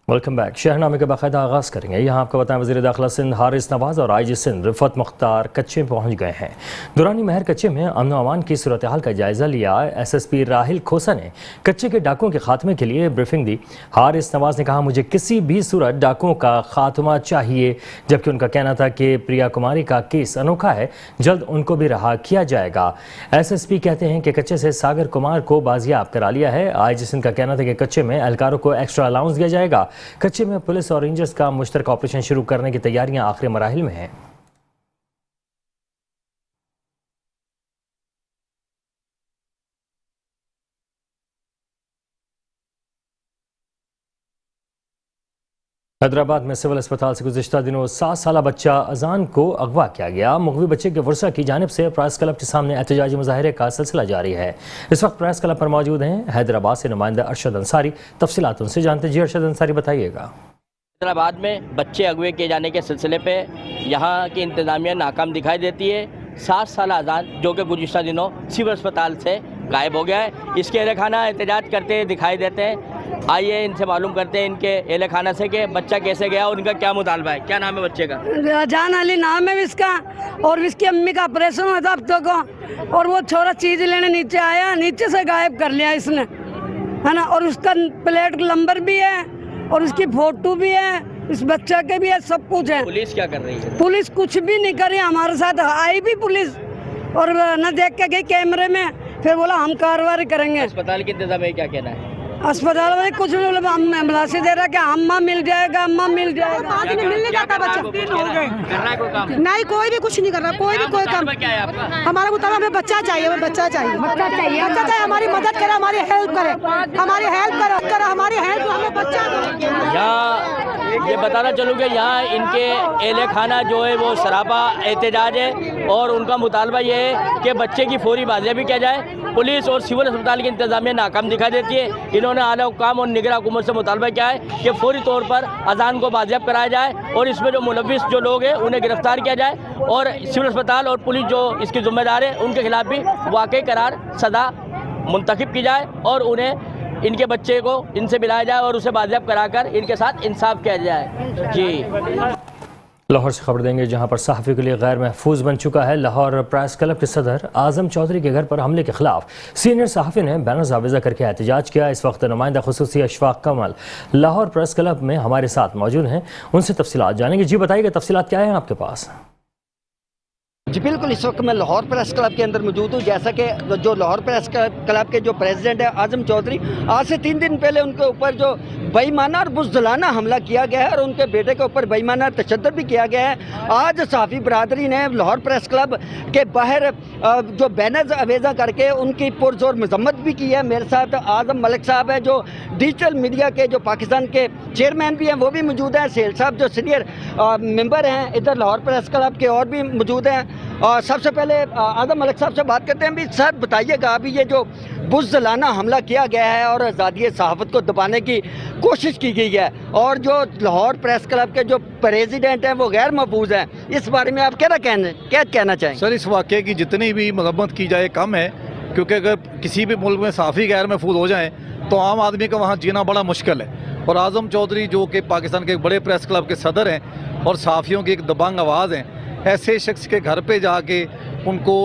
Welcome back. शहरनामे के बाकायदा आगाज़ करेंगे। यहाँ आपको बताएं, वज़ीर दाखिला सिंध हारिस नवाज़ और IG सिंध रिफत मुख्तार कच्चे पहुँच गए हैं। दुरानी महर कच्चे में अमन व अमान की सूरत हाल का जायज़ा लिया। SSP राहिल खोसा ने कच्चे के डाकुओं के खात्मे के लिए ब्रीफिंग दी। हारिस नवाज़ ने कहा, मुझे किसी भी सूरत डाकुओं का खात्मा चाहिए, जबकि उनका कहना था कि प्रिया कुमारी का केस अनोखा है, जल्द उनको भी रहा किया जाएगा। SSP कहते हैं कि कच्चे से सागर कुमार को बाजियाब करा लिया है। IG सिंध का कहना था कि कच्चे में एहलकारों को एक्स्ट्रा अलाउंस दिया जाएगा। कच्चे में पुलिस और रेंजर्स का मुश्तरका ऑपरेशन शुरू करने की तैयारियां आखिरी मराहिल में हैं। हैदराबाद में सिविल अस्पताल से गुज़िश्ता दिनों 7 साला बच्चा अजान को अगवा किया गया। मुग़वी बच्चे के वर्सा की जानिब से प्रेस क्लब के सामने एहतजाजी मुजाहरे का सिलसिला जारी है। इस वक्त प्रेस क्लब पर मौजूद हैं हैदराबाद से नुमाइंदा अरशद अंसारी। तफसीलात उनसे जानते। जी अरशद अंसारी, बताइएगा। हैदराबाद में बच्चे अगवे किए जाने के सिलसिले पे यहाँ की इंतज़ामिया नाकाम दिखाई देती है। 7 साल अजान जो कि गुज़िश्ता दिनों सिविल अस्पताल से गायब हो गया है, इसके अहले खाना एहतजाज करते दिखाई देते हैं। आइए इनसे मालूम करते हैं इनके अहले खाना से कि बच्चा कैसे गया और इनका क्या मुतालबा है। क्या नाम है बच्चे का? जान अली नाम है इसका, और इसकी अम्मी का ऑपरेशन हुआ था हफ्तों को, और वो छोरा चीज़ लेने नीचे आया, नीचे से गायब कर लिया इसने, है ना। और उसका प्लेट नंबर भी है और उसकी फोटो भी है, इस बच्चा के भी है, सब कुछ है। पुलिस क्या कर रही है? पुलिस कुछ भी नहीं कर रही। हमारे साथ आई भी पुलिस और न देख के गई कैमरे में, फिर बोला हम कार्रवाई करेंगे। अस्पताल के इंतजाम में क्या कहना है? अस्पताल वाले कुछ नहीं बोले, हम एम्बुलेंस दे रहा कि अम्मा मिल जाएगा, अम्मा मिल जाएगा। आज नहीं मिलने जाता बच्चा। नहीं, कोई भी कुछ नहीं कर रहा, कोई भी कोई काम। क्या है आपका? हमारा मुताबिक हमें बच्चा चाहिए, हमें बच्चा चाहिए, बच्चा चाहिए, बच्चा चाहिए। हमारी मदद करे, हमारी हेल्प करे, हमारी हेल्प करे, हमारी हेल्प, हमें बच्चा दो। यहाँ ये बताना चलूँ कि यहाँ इनके अहले खाना जो है वो सरापा एहतजाज है और उनका मुतालबा ये है कि बच्चे की फौरी बाजियाबी किया जाए। पुलिस और सिविल अस्पताल की इंतजामिया नाकाम दिखाई देती है। इन्होंने आला हुकाम और निगरान हुकूमत से मुतालबा किया है कि फौरी तौर पर अजान को बाजियाब कराया जाए और इसमें जो मुलविस जो लोग हैं उन्हें गिरफ्तार किया जाए, और सिविल अस्पताल और पुलिस जो इसकी जिम्मेदार है उनके खिलाफ भी वाकई करार सदा मुंतखब की जाए और उन्हें इनके बच्चे को इनसे मिलाया जाए और उसे बाजियाब कराकर इनके साथ इंसाफ किया जाए। जी लाहौर से खबर देंगे, जहां पर सहाफ़ी के लिए गैर महफूज बन चुका है। लाहौर प्रेस क्लब के सदर आज़म चौधरी के घर पर हमले के खिलाफ सीनियर सहाफ़ी ने बैनर जावेज़ा करके एहतजाज किया। इस वक्त नुमाइंदा खुसूसी अशफाक कमल लाहौर प्रेस क्लब में हमारे साथ मौजूद हैं, उनसे तफसीलात जानेंगे। जी बताइएगा, तफसीलात क्या है आपके पास? जी बिल्कुल, इस वक्त मैं लाहौर प्रेस क्लब के अंदर मौजूद हूँ। जैसा कि जो लाहौर प्रेस क्लब के जो प्रेसिडेंट है आज़म चौधरी, आज से 3 दिन पहले उनके ऊपर जो बेईमाना और बुज़दिलाना हमला किया गया है और उनके बेटे के ऊपर बेईमाना तशद्दुद भी किया गया है। आज सहाफ़ी बरादरी ने लाहौर प्रेस क्लब के बाहर जो बैनर्स अवेज़ा करके उनकी पुरज़ोर मजम्मत भी की है। मेरे साथ आज़म मलिक साहब है जो डिजिटल मीडिया के जो पाकिस्तान के चेयरमैन भी हैं, वो भी मौजूद हैं। सेल साहब जो सीनियर मेंबर हैं इधर लाहौर प्रेस क्लब के, और भी मौजूद हैं। और सबसे पहले आज़म मलिक साहब से बात करते हैं। भी सर बताइएगा, अभी ये जो बुज़दिलाना हमला किया गया है और आज़ादी सहाफ़त को दबाने की कोशिश की गई है और जो लाहौर प्रेस क्लब के जो प्रेसिडेंट हैं वो गैर महफूज हैं, इस बारे में आप क्या कहना चाहेंगे? सर, इस वाक़े की जितनी भी मरम्मत की जाए कम है, क्योंकि अगर किसी भी मुल्क में सहाफ़ी गैर महफूज हो जाएँ तो आम आदमी का वहाँ जीना बड़ा मुश्किल है। और आज़म चौधरी जो कि पाकिस्तान के एक बड़े प्रेस क्लब के सदर हैं और सहाफ़ियों की एक दबंग आवाज़ हैं, ऐसे शख्स के घर पे जाके उनको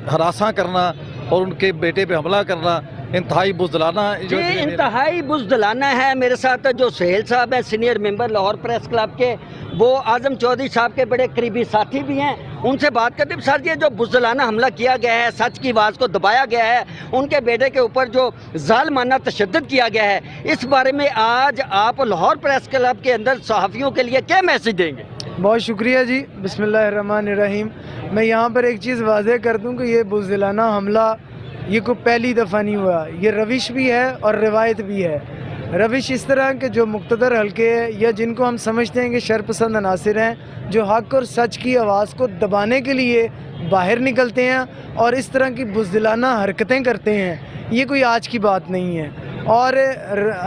हरासा करना और उनके बेटे पे हमला करना इंतहाई बुज़दिलाना, जो इंतहाई बुज़दिलाना है। मेरे साथ जो सुहेल साहब हैं, senior member Lahore press club के, वो आज़म चौधरी साहब के बड़े करीबी साथी भी हैं। उनसे बात करते हैं। सर, ये जो बुज़दिलाना हमला किया गया है, सच की आवाज़ को दबाया गया है, उनके बेटे के ऊपर जो ज़ालिमाना तशद्दुद किया गया है, इस बारे में आज आप लाहौर प्रेस क्लब के अंदर सहाफ़ियों के लिए क्या मैसेज देंगे? बहुत शुक्रिया जी। बिस्मिल्लाहिर्रहमानिर्रहीम। मैं यहाँ पर एक चीज़ वाज़ेह कर दूँ कि ये बुज़दिलाना हमला ये कोई पहली दफ़ा नहीं हुआ, ये रविश भी है और रिवायत भी है। रविश इस तरह के जो मुक़्तदर हल्के हैं या जिनको हम समझते हैं कि शरपसंद अनासिर हैं, जो हक़ और सच की आवाज़ को दबाने के लिए बाहर निकलते हैं और इस तरह की बुज़दिलाना हरकतें करते हैं, ये कोई आज की बात नहीं है। और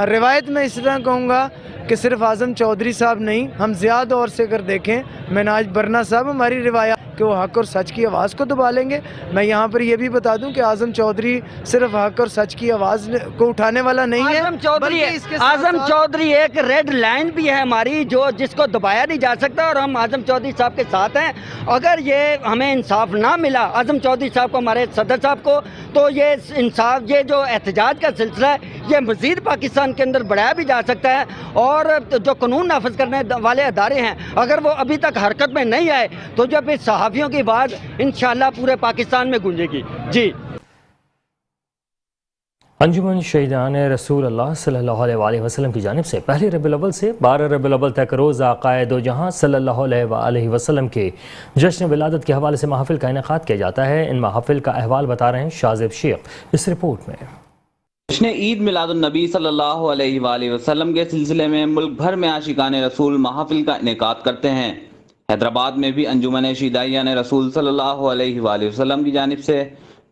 रिवायत में इस तरह कहूँगा कि सिर्फ आज़म चौधरी साहब नहीं, हम ज़्यादा और से अगर देखें, मिनाज बरना साहब, हमारी रिवायत کہ وہ حق اور سچ کی آواز کو دبا لیں گے. میں یہاں پر یہ بھی بتا دوں کہ اعظم چودھری صرف حق اور سچ کی آواز کو اٹھانے والا نہیں ہے. اعظم چودھری ایک ریڈ لائن بھی ہے ہماری جس کو دبایا نہیں جا سکتا, اور ہم اعظم چودھری صاحب کے ساتھ ہیں. اگر یہ ہمیں انصاف نہ ملا اعظم چودھری صاحب کو, ہمارے صدر صاحب کو, تو یہ انصاف, یہ جو احتجاج کا سلسلہ ہے یہ مزید پاکستان کے اندر بڑھایا بھی جا سکتا ہے. اور جو قانون نافذ کرنے والے ادارے ہیں اگر وہ ابھی تک حرکت میں نہیں آئے تو جو پھر صحافیوں کی آواز انشاءاللہ پورے پاکستان میں گونجے گی. جی. انجمن شہیدان رسول اللہ صلی اللہ علیہ وآلہ وسلم کی جانب سے پہلی ربیع الاول سے 12 ربیع الاول تک روز آقائے دو جہاں صلی اللہ علیہ وآلہ وسلم کے جشن ولادت کے حوالے سے محافل کا انعقاد کیا جاتا ہے. ان محافل کا احوال بتا رہے ہیں شاذب شیخ اس رپورٹ میں. جشن عید میلاد النبی صلی اللہ علیہ وآلہ وسلم کے سلسلے میں ملک بھر میں عاشقان رسول محافل کا انعقاد کرتے ہیں. حیدرآباد میں بھی انجمن شہیدان رسول صلی اللہ علیہ وآلہ وسلم کی جانب سے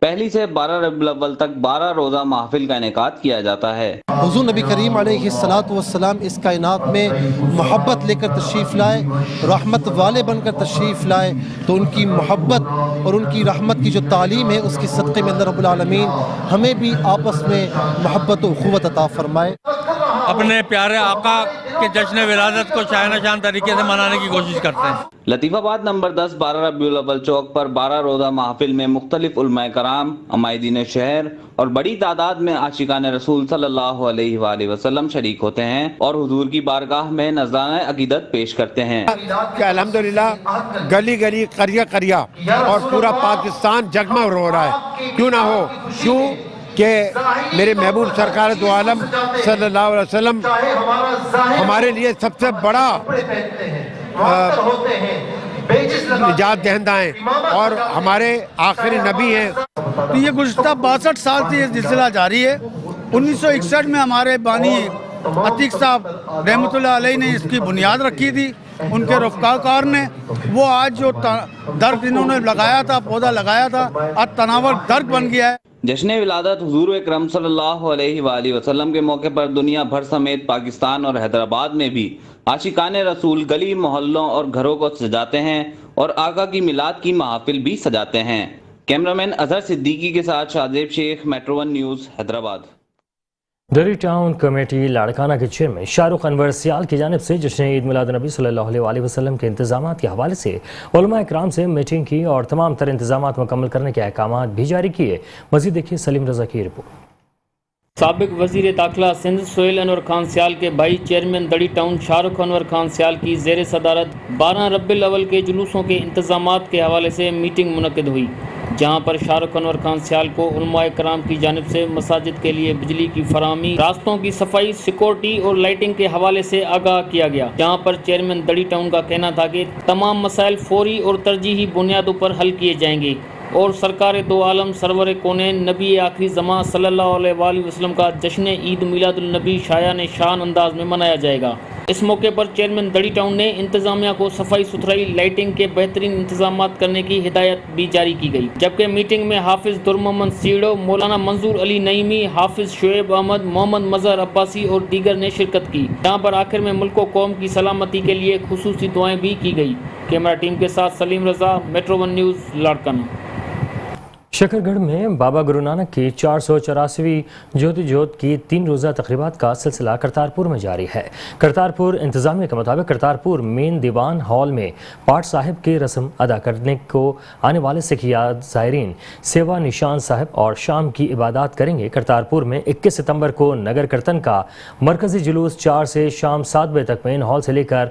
پہلی سے 12 ربیع الاول تک 12 روزہ محفل کا انعقاد کیا جاتا ہے. حضور نبی کریم علیہ السلام اس کائنات میں محبت لے کر تشریف لائے, رحمت والے بن کر تشریف لائے, تو ان کی محبت اور ان کی رحمت کی جو تعلیم ہے اس کی صدقے میں اندر رب العالمین ہمیں بھی آپس میں محبت و اخوت عطا فرمائے. اپنے پیارے آقا کے جشن ولادت کو شاہانہ شان طریقے سے منانے کی کوشش کرتے ہیں. لطیف آباد نمبر 10 12 ربیع الاول چوک پر 12 روزہ محفل میں مختلف علماء کرام, عمائدین شہر اور بڑی تعداد میں عاشقان رسول صلی اللہ علیہ وآلہ وسلم شریک ہوتے ہیں اور حضور کی بارگاہ میں نذرانہ عقیدت پیش کرتے ہیں. کہ الحمدللہ گلی گلی قریہ قریہ اور پورا پاکستان جگمگ ہو رہا ہے. کیوں نہ ہو, کیوں کہ میرے محبوب سرکار دو عالم صلی اللہ علیہ وسلم ہمارے لیے سب سے بڑا نجات دہندہ ہیں اور ہمارے آخری نبی ہیں. تو یہ گزشتہ 62 سال سے یہ سلسلہ جاری ہے. 1961 میں ہمارے بانی عتیق صاحب رحمۃ اللہ علیہ نے اس کی بنیاد رکھی تھی, ان کے رفقا کار نے. وہ آج جو درخت انہوں نے لگایا تھا, پودا لگایا تھا, آج تناور درخت بن گیا ہے. جشن ولادت حضور اکرم صلی اللہ علیہ وآلہ وسلم کے موقع پر دنیا بھر سمیت پاکستان اور حیدرآباد میں بھی عاشقان رسول گلی محلوں اور گھروں کو سجاتے ہیں اور آقا کی میلاد کی محافل بھی سجاتے ہیں. کیمرامین اظہر صدیقی کے ساتھ Shazeb Sheikh, metro 1 news, Hyderabad. Dari town committee Larkana کے چیئرمین شاہ رخ انور سیال کی جانب سے جشن عید میلاد نبی صلی اللہ علیہ وآلہ وسلم کے انتظامات کے حوالے سے علماء اکرام سے میٹنگ کی اور تمام تر انتظامات مکمل کرنے کے احکامات بھی جاری کیے. مزید دیکھیے سلیم رضا کی رپورٹ. سابق وزیر داخلہ سندھ سہیل انور خان سیال کے بھائی چیئرمین ڈری ٹاؤن شاہ رخ انور خان سیال کی زیر صدارت 12 ربیع الاول کے جلوسوں کے انتظامات کے حوالے سے میٹنگ منعقد ہوئی, جہاں پر شاہ رخ انور خان سیال کو علماء کرام کی جانب سے مساجد کے لیے بجلی کی فراہمی, راستوں کی صفائی, سیکورٹی اور لائٹنگ کے حوالے سے آگاہ کیا گیا. جہاں پر چیئرمین ڈری ٹاؤن کا کہنا تھا کہ تمام مسائل فوری اور ترجیحی بنیادوں پر حل کیے جائیں گے اور سرکار دو عالم سرور کونین نبی آخری زمان صلی اللہ علیہ وآلہ وسلم کا جشن عید میلاد النبی شایان شان انداز میں منایا جائے گا. اس موقع پر چیئرمین ڈری ٹاؤن نے انتظامیہ کو صفائی ستھرائی, لائٹنگ کے بہترین انتظامات کرنے کی ہدایت بھی جاری کی گئی. جبکہ میٹنگ میں حافظ در محمد سیڑو, مولانا منظور علی نعیمی, حافظ شعیب احمد, محمد مظہر عباسی اور دیگر نے شرکت کی. جہاں پر آخر میں ملک و قوم کی سلامتی کے لیے خصوصی دعائیں بھی کی گئی. کیمرہ ٹیم کے ساتھ سلیم رضا, میٹرو 1 نیوز, لاڑکانہ. شکر گڑھ میں بابا گرو نانک کی 484ویں جوتی جوت کی 3 روزہ تقریبات کا سلسلہ کرتارپور میں جاری ہے. کرتارپور انتظامیہ کے مطابق کرتارپور مین دیوان ہال میں پاٹ صاحب کی رسم ادا کرنے کو آنے والے سکھ زائرین سیوا نشان صاحب اور شام کی عبادات کریں گے. کرتارپور میں 21 ستمبر کو نگر کرتن کا مرکزی جلوس 4 سے شام 7 بجے تک مین ہال سے لے کر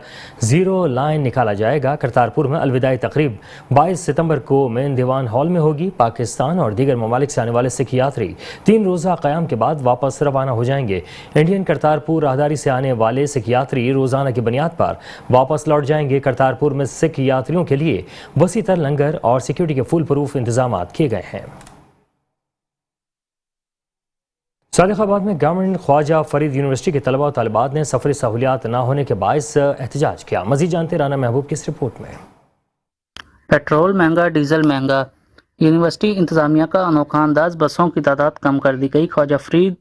0 لائن نکالا جائے گا. کرتارپور میں الوداعی تقریب 22 ستمبر کو مین دیوان ہال میں ہوگی. پاکستان اور دیگر ممالک سے آنے والے سکھ یاتری 3 روزہ قیام کے بعد واپس روانہ ہو جائیں گے. انڈین کرتارپور راہداری سے آنے والے سکھ یاتری روزانہ کی بنیاد پر واپس لوٹ جائیں گے. کرتارپور میں سکھ یاتریوں کے لیے وسیع تر لنگر اور سیکیورٹی کے فل پروف انتظامات کیے گئے ہیں. صادق آباد میں گورنمنٹ خواجہ فرید یونیورسٹی کے طلبہ و طالبات نے سفری سہولیات نہ ہونے کے باعث احتجاج کیا. مزید جانتے رانا محبوب کی اس رپورٹ میں. پیٹرول مہنگا, ڈیزل مہنگا, یونیورسٹی انتظامیہ کا انوکھا انداز, بسوں کی تعداد کم کر دی گئی. خواجہ فرید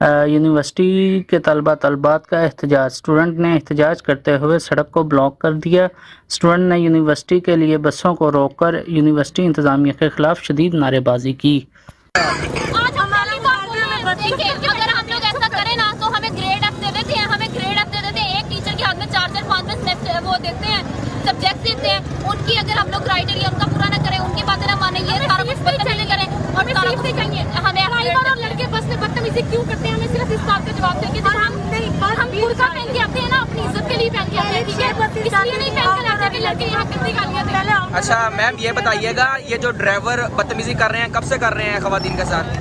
यूनिवर्सिटी के तलबात का एहतजाज। स्टूडेंट ने एहतजाज करते हुए सड़क को ब्लॉक कर दिया। स्टूडेंट ने यूनिवर्सिटी के लिए बसों को रोककर यूनिवर्सिटी इंतज़ामिया के खिलाफ शदीद नारेबाजी की। आज हमारी बात देखिए, अगर हम लोग ऐसा करें ना तो हमें ग्रेड अप दे देते हैं, एक टीचर के हाथ में 4-4 5 वो देते हैं, सब्जेक्ट देते हैं। उनकी अगर हम लोग क्राइटेरिया उनका पूरा ना करें, उनकी बातें ना माने, ये सारा कुछ बदतमीजी करें और सारा कुछ चाहिए हमें। और लड़के बस में बदतमीजी क्यों करते हैं, हमें सिर्फ इस बात का जवाब दें कि हम बुर्का पहन के आते हैं ना, अपनी इज्जत के लिए पहन के आते हैं, ठीक है, इसलिए नहीं पहन कर आते कि लड़के यहाँ कितनी गालियाँ देते हैं। अच्छा मैम ये बताइएगा, ये जो ड्राइवर बदतमीजी कर रहे हैं कब से कर रहे हैं खवातीन के साथ?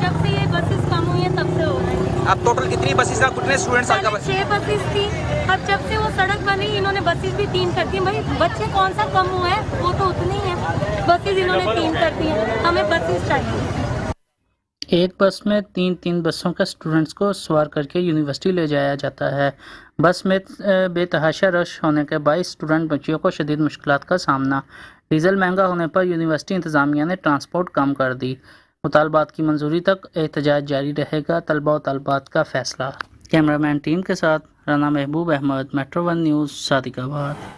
जब से ये बसेस कम हुई है तब से हो रहा है। अब टोटल कितनी बसेस का, कितने स्टूडेंट्स का? 6 बसेस थी, अब जब से वो सड़क बनी इन्होंने बसेस भी 3 कर दी। भाई बच्चे कौन सा कम हुआ है, वो तो उतने ही है, बसेस इन्होंने 3 कर दी हैं, हमें बसेस चाहिए। एक बस में 3 बसों का स्टूडेंट्स को सवार करके यूनिवर्सिटी ले जाया जाता है। बस में बेतहाशा रश होने के बाईस स्टूडेंट बच्चियों को शदीद मुश्किलात का सामना। डीज़ल महंगा होने पर यूनिवर्सिटी इंतज़ामिया ने ट्रांसपोर्ट कम कर दी। मुतालबात की मंजूरी तक एहतजाज जारी रहेगा, तलबा और तलबात का फैसला। कैमरामैन टीम के साथ राना महबूब अहमद, मेट्रो 1 न्यूज़, सादिकाबाद।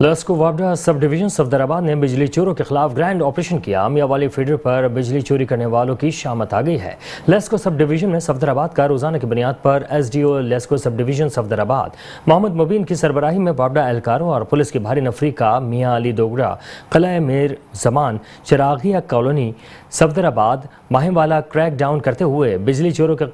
लस्को वापडा सब डिवीजन सफदराबाद ने बिजली चोरों के खिलाफ ग्रैंड ऑपरेशन किया। अमिया वाली फीडर पर बिजली चोरी करने वालों की शामत आ गई है। लेस्को सब डिवीजन में सफदराबाद का रोजाना की बुनियाद पर SDO लेस्को सब डिवीजन सफदराबाद मोहम्मद मुबीन की सरबराही में वापडा एहलकारों और पुलिस की भारी नफरी का Mian Ali Dogra, Qila Mir Zaman, Chiragia colony Safdarabad Mahiwala crackdown करते हुए बिजली चोरों के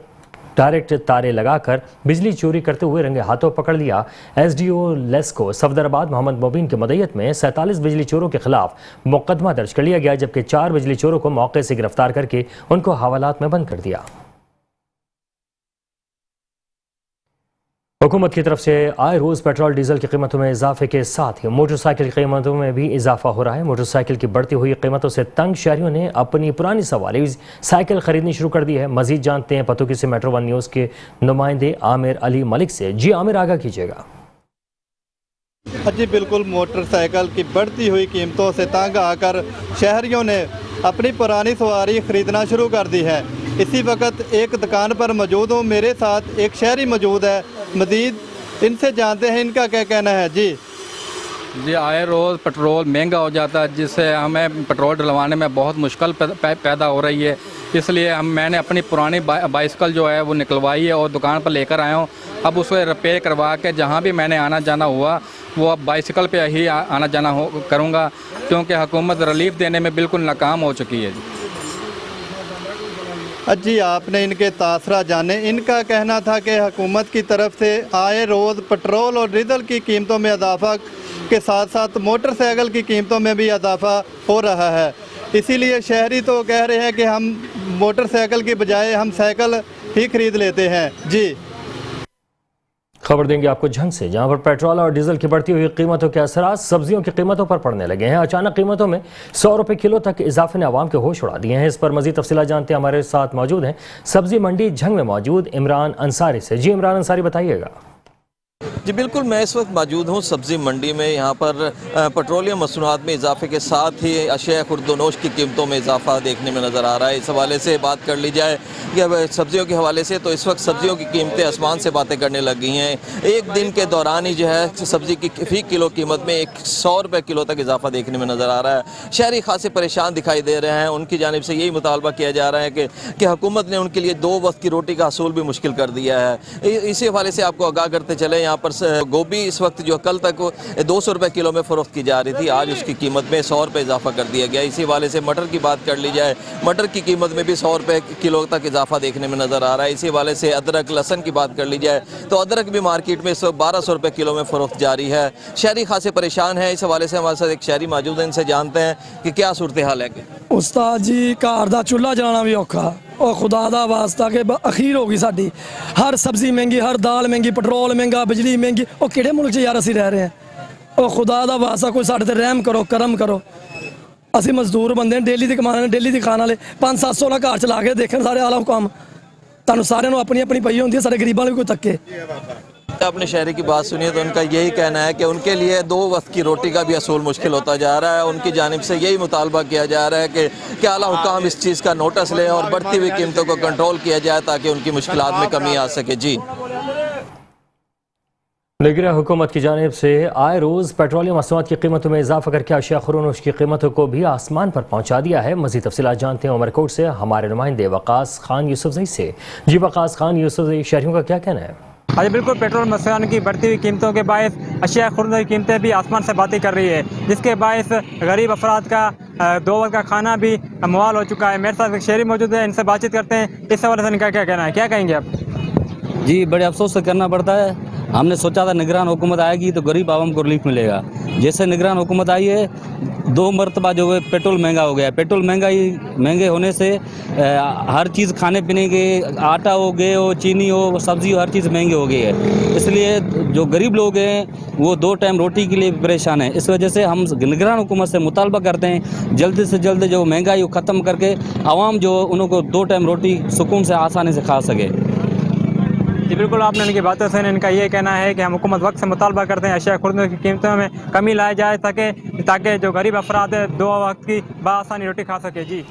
डायरेक्ट तारे लगाकर बिजली चोरी करते हुए रंगे हाथों पकड़ लिया। SDO लेस्को सफदराबाद मोहम्मद मुबीन की मदईयत में 47 बिजली चोरों के खिलाफ मुकदमा दर्ज कर लिया गया, जबकि 4 बिजली चोरों को मौके से गिरफ्तार करके उनको हवालात में बंद कर दिया। हुकूमत की तरफ से आए रोज़ पेट्रोल डीजल की कीमतों में इजाफे के साथ ही मोटरसाइकिल की कीमतों में भी इजाफा हो रहा है। मोटरसाइकिल की बढ़ती हुई कीमतों से तंग शहरियों ने अपनी पुरानी सवारी साइकिल खरीदनी शुरू कर दी है। मजीद जानते हैं पतोकी से मेट्रो 1 न्यूज़ के नुमाइंदे आमिर अली मलिक से। जी आमिर, आगाह कीजिएगा। जी बिल्कुल, मोटरसाइकिल की बढ़ती हुई कीमतों से तंग आकर शहरियों ने अपनी पुरानी सवारी ख़रीदना शुरू कर दी है। इसी वक्त एक दुकान पर मौजूद हूँ, मेरे साथ एक शहरी मौजूद है, मज़ीद इनसे जानते हैं इनका क्या कहना है। जी आए रोज़ पेट्रोल महंगा हो जाता है, जिससे हमें पेट्रोल डलवाने में बहुत मुश्किल पैदा हो रही है। इसलिए मैंने अपनी पुरानी बाइसिकल जो है वो निकलवाई है और दुकान पर लेकर आया हूँ। अब उसे रिपेयर करवा के जहाँ भी मैंने आना जाना हुआ वो अब बाइसिकल पे ही आना जाना करूँगा, क्योंकि हुकूमत रिलीफ देने में बिल्कुल नाकाम हो चुकी है। जी आपने इनके तासरा जाने। इनका कहना था कि हुकूमत की तरफ से आए रोज़ पेट्रोल और डीजल की कीमतों में इजाफा के साथ साथ मोटरसाइकिल की कीमतों में भी इजाफा हो रहा है। इसीलिए शहरी तो कह रहे हैं कि हम मोटरसाइकिल की बजाय हम साइकिल ही खरीद लेते हैं। जी खबर देंगे आपको झंग से, जहां पर पेट्रोल और डीजल की बढ़ती हुई कीमतों के असरात सब्जियों की कीमतों पर पड़ने लगे हैं। अचानक कीमतों में 100 रुपये किलो तक इजाफे ने आवाम के होश उड़ा दिए हैं। इस पर मजीद तफसीलात जानते हैं, हमारे साथ मौजूद हैं सब्जी मंडी झंग में मौजूद इमरान अंसारी से। जी इमरान अंसारी, बताइएगा। जी बिल्कुल, मैं इस वक्त मौजूद हूँ सब्ज़ी मंडी में। यहाँ पर पेट्रोलियम मसनूआत में इजाफे के साथ ही अशिया खुर्दनोश की कीमतों में इजाफा देखने में नज़र आ रहा है। इस हवाले से बात कर ली जाए कि सब्जियों के हवाले से, तो इस वक्त सब्जियों की कीमतें आसमान से बातें करने लग गई हैं। एक दिन के दौरान ही जो है सब्ज़ी की फी किलो कीमत में 100 रुपये किलो तक इजाफा देखने में नज़र आ रहा है। शहरी खासे परेशान दिखाई दे रहे हैं। उनकी जानिब से यही मुतालबा किया जा रहा है कि हुकूमत ने उनके लिए 2 वक्त की रोटी का हसूल भी मुश्किल कर दिया है। इसी हवाले से आपको आगाह करते चले, यहाँ पर गोभी इस वक्त जो कल तक 200 रुपये किलो में फ़रोख्त की जा रही थी, आज उसकी कीमत में 100 रुपये इजाफा कर दिया गया। इसी हवाले से मटर की बात कर ली जाए, मटर की कीमत में भी 100 रुपये किलो तक इजाफा देखने में नज़र आ रहा है। इसी हवाले से अदरक लहसन की बात कर ली जाए तो अदरक भी मार्केट में इस वक्त 1200 रुपये किलो में फ़रोख्त जारी है। शहरी खासे परेशान है। इस हवाले से हमारे साथ एक शहरी मौजूद है, इनसे जानते हैं कि क्या सूरत हाल है। उस्ताद जी, घर का चूल्हा जलाना भी औखा और खुदा दा वास्ता के अखीर होगी साडी। हर सब्जी महंगी, हर दाल महंगी, पेट्रोल महंगा, बिजली महंगी। और किहड़े मुल्क यार असीं रह रहे हैं? और खुदा दा वास्ता कोई साडे ते रहम करो, करम करो। असीं मजदूर बंदे हैं, डेली दी कमाने, डेली दी खाने वाले। 500-700 ना घर चला के देखन सारे आला हुकाम। तुहानूं सारिਆਂ ਨੂੰ अपनी अपनी पई होंदी है, साडे गरीबां ਲਈ कोई तक्के। اپنے شہری کی بات سنیے تو ان کا یہی کہنا ہے کہ ان کے لیے 2 وقت کی روٹی کا بھی اصول مشکل ہوتا جا رہا ہے. ان کی جانب سے یہی مطالبہ کیا جا رہا ہے کہ اعلیٰ حکام اس چیز کا نوٹس لیں اور بڑھتی ہوئی قیمتوں کو کنٹرول کیا جائے تاکہ ان کی مشکلات میں کمی آ سکے. جی نگراں حکومت کی جانب سے آئے روز پیٹرولیم مصنوعات کی قیمتوں میں اضافہ کر کے اشیاء خورنوش کی قیمتوں کو بھی آسمان پر پہنچا دیا ہے. مزید تفصیلات جانتے ہیں عمر کوٹ سے ہمارے نمائندے وقاص خان یوسفزئی سے. جی وقاص خان یوسفزئی، شہریوں کا کیا کہنا ہے؟ جی بالکل، پیٹرول مصنوعات کی بڑھتی ہوئی قیمتوں کے باعث اشیاء خوردنی کی قیمتیں بھی آسمان سے باتیں کر رہی ہے، جس کے باعث غریب افراد کا 2 وقت کا کھانا بھی موال ہو چکا ہے. میرے ساتھ ایک شہری موجود ہے، ان سے بات چیت کرتے ہیں. اس حوالے سے ان کا کیا کہنا ہے، کیا کہیں گے آپ؟ جی بڑے افسوس سے کرنا پڑتا ہے. ہم نے سوچا تھا نگران حکومت آئے گی تو غریب عوام کو ریلیف ملے گا. جیسے نگران حکومت آئی ہے 2 مرتبہ جو ہے پیٹرول مہنگا ہو گیا ہے. پیٹرول مہنگے ہونے سے ہر چیز کھانے پینے کے، آٹا ہو گئے ہو، چینی ہو، سبزی ہو، ہر چیز مہنگی ہو گئی ہے. اس لیے جو غریب لوگ ہیں وہ 2 ٹائم روٹی کے لیے پریشان ہیں. اس وجہ سے ہم نگران حکومت سے مطالبہ کرتے ہیں جلد سے جلد جو مہنگائی کو ختم کر کے عوام جو انہوں کو 2 ٹائم روٹی سکون سے آسانی سے کھا سکے. جی بالکل، آپ نے ان کی باتوں سے ان کا یہ کہنا ہے کہ ہم حکومت وقت سے مطالبہ کرتے ہیں اشیاء خوردنی کی قیمتوں میں کمی لائی جائے تاکہ جو غریب افراد ہے 2 وقت کی بآسانی روٹی کھا سکے. جی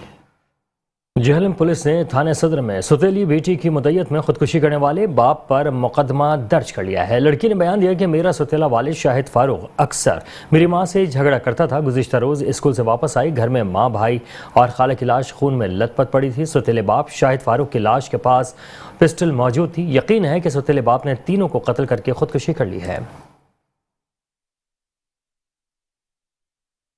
جہلم پولیس نے تھانے صدر میں سوتیلی بیٹی کی مدعیت میں خودکشی کرنے والے باپ پر مقدمہ درج کر لیا ہے. لڑکی نے بیان دیا کہ میرا سوتیلا والد شاہد فاروق اکثر میری ماں سے جھگڑا کرتا تھا. گزشتہ روز اسکول سے واپس آئی، گھر میں ماں، بھائی اور خالہ کی لاش خون میں لت پت پڑی تھی. سوتیلے باپ شاہد فاروق کی لاش کے پاس پسٹل موجود تھی. یقین ہے کہ سوتیلے باپ نے تینوں کو قتل کر کے خودکشی کر لی ہے.